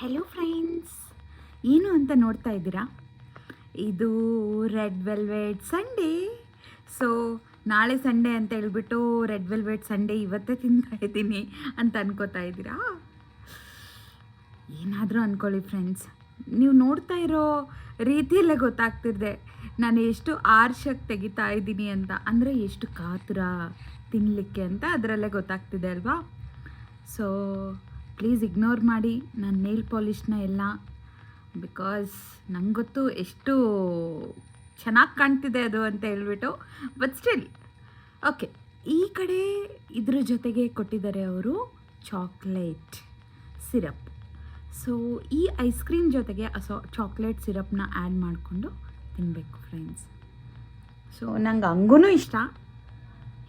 Hello friends, ಏನು ಅಂತ ನೋಡ್ತಾ ಇದ್ದೀರಾ? ಇದು ರೆಡ್ ವೆಲ್ವೆಟ್ ಸಂಡೇ. ಸೊ ನಾಳೆ ಸಂಡೇ ಅಂತ ಹೇಳ್ಬಿಟ್ಟು ರೆಡ್ ವೆಲ್ವೆಟ್ ಸಂಡೇ ಇವತ್ತೇ ತಿಂತಾ ಇದ್ದೀನಿ ಅಂತ ಅನ್ಕೋತಾ ಇದ್ದೀರಾ? ಏನಾದರೂ ಅಂದ್ಕೊಳ್ಳಿ ಫ್ರೆಂಡ್ಸ್, ನೀವು ನೋಡ್ತಾ ಇರೋ ರೀತಿಯಲ್ಲೇ ಗೊತ್ತಾಗ್ತಿದೆ ನಾನು ಎಷ್ಟು ಆರ್ಷಕ್ಕೆ ತೆಗಿತಾ ಇದ್ದೀನಿ ಅಂತ. ಅಂದರೆ ಎಷ್ಟು ಕಾತುರ ತಿನ್ನಲಿಕ್ಕೆ ಅಂತ ಅದರಲ್ಲೇ ಗೊತ್ತಾಗ್ತಿದೆ ಅಲ್ವಾ? ಸೊ ಪ್ಲೀಸ್ ಇಗ್ನೋರ್ ಮಾಡಿ ನಾನು ನೇಲ್ ಪಾಲಿಷ್ನ ಎಲ್ಲ, ಬಿಕಾಸ್ ನಂಗೆ ಗೊತ್ತು ಎಷ್ಟು ಚೆನ್ನಾಗಿ ಕಾಣ್ತಿದೆ ಅದು ಅಂತ ಹೇಳ್ಬಿಟ್ಟು. But still okay. ಈ ಕಡೆ ಇದ್ರ ಜೊತೆಗೆ ಕೊಟ್ಟಿದ್ದಾರೆ ಅವರು ಚಾಕ್ಲೇಟ್ ಸಿರಪ್. ಸೊ ಈ ಐಸ್ ಕ್ರೀಮ್ ಜೊತೆಗೆ ಚಾಕ್ಲೇಟ್ ಸಿರಪ್ನ ಆ್ಯಡ್ ಮಾಡಿಕೊಂಡು ತಿನ್ನಬೇಕು ಫ್ರೆಂಡ್ಸ್. ಸೊ ನಂಗೆ ಹಂಗೂ ಇಷ್ಟ,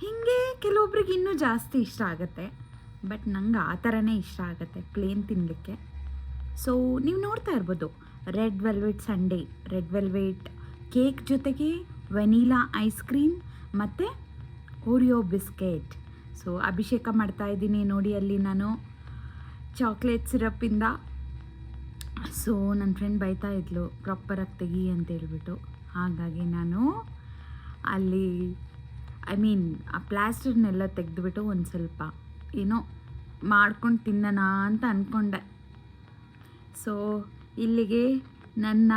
ಹೀಗೆ ಕೆಲವೊಬ್ರಿಗೆ ಇನ್ನೂ ಜಾಸ್ತಿ ಇಷ್ಟ ಆಗುತ್ತೆ. ಬಟ್ ನಂಗೆ ಆ ಥರನೇ ಇಷ್ಟ ಆಗುತ್ತೆ ಪ್ಲೇನ್ ತಿನ್ನಲಿಕ್ಕೆ. ಸೊ ನೀವು ನೋಡ್ತಾ ಇರ್ಬೋದು red velvet Sunday, red velvet cake ಜೊತೆಗೆ ವೆನಿಲಾ ಐಸ್ ಕ್ರೀಮ್ ಮತ್ತು ಓರಿಯೋ ಬಿಸ್ಕೆಟ್. ಸೊ ಅಭಿಷೇಕ ಮಾಡ್ತಾ ಇದ್ದೀನಿ ನೋಡಿ ಅಲ್ಲಿ ನಾನು ಚಾಕ್ಲೇಟ್ ಸಿರಪ್ಪಿಂದ. ಸೊ ನನ್ನ ಫ್ರೆಂಡ್ ಬೈತಾ ಇದ್ಲು ಪ್ರಾಪರಾಗಿ ತೆಗಿ ಅಂತ ಹೇಳ್ಬಿಟ್ಟು. ಹಾಗಾಗಿ ನಾನು ಅಲ್ಲಿ ಆ ಪ್ಲಾಸ್ಟರ್ನೆಲ್ಲ ತೆಗೆದುಬಿಟ್ಟು ಒಂದು ಸ್ವಲ್ಪ ಏನೋ ಮಾಡ್ಕೊಂಡು ತಿನ್ನೋಣ ಅಂತ ಅಂದ್ಕೊಂಡೆ. ಸೊ ಇಲ್ಲಿಗೆ ನನ್ನ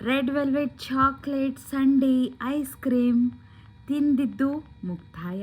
red velvet chocolate Sunday ice cream ತಿಂದಿದ್ದು ಮುಕ್ತಾಯ.